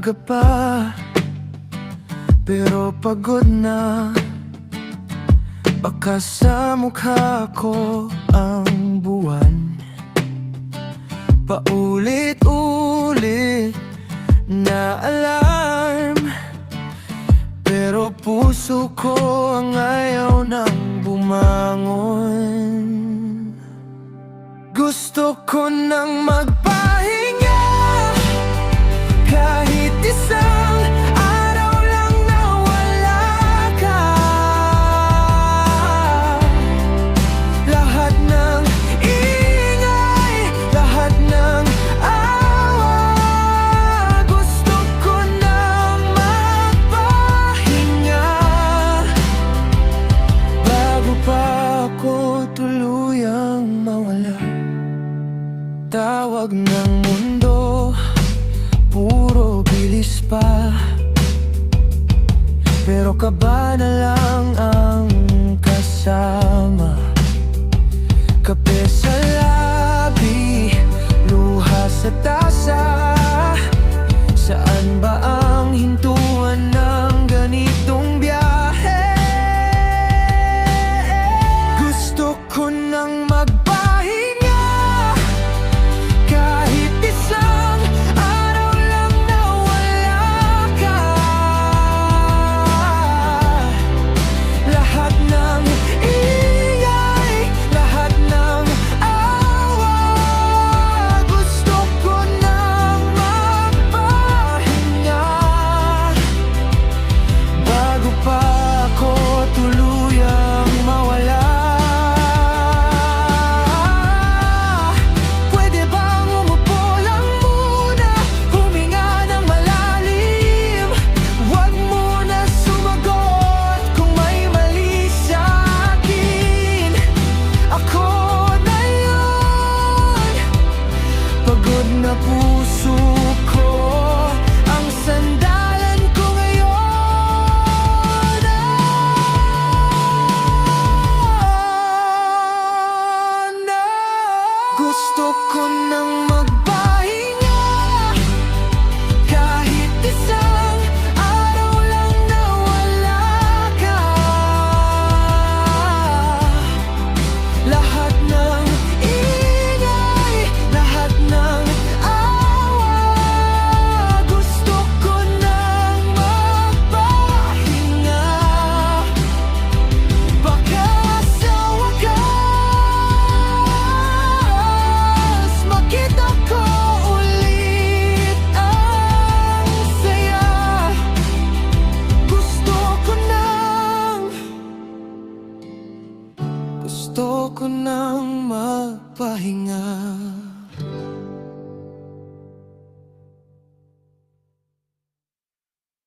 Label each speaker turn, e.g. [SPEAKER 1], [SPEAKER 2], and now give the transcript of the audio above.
[SPEAKER 1] Maaga pa, pero pagod na. Baka sa mukha ko ang buwan. Paulit-ulit na alarm, pero puso ko ang ayaw nang bumangon. Gusto ko nang magpahinga, kahit isang araw lang na wala ka. Lahat ng ingay, lahat ng awa, gusto ko nang magpahinga bago pa ako tuluyang mawala. Tawag ng mundo, puro bilis pa, pero kaba na lang ang kasama. Kape sa labi, luha sa tasa. Saan ba ang hintuan ng ganitong biyahe? Gusto ko nang magpahinga, kahit isang araw lang na wala ka. Lahat ng ingay, lahat ng awa, gusto ko nang magpahinga bago pa ako tuluyang mawala. Pwede bang umupo lang muna, huminga ng malalim? Huwag muna sumagot kung may mali sa akin. Ako na yun, pagod na puso ko, ang sandalan ko ngayon. Gusto ko nang magpahinga, kahit isang araw lang na wala ka. Lahat ng ingay, lahat ng awa, gusto ko nang magpahinga. Baka sa wakas makita ko ulit ang saya. Gusto ko nang magpahinga.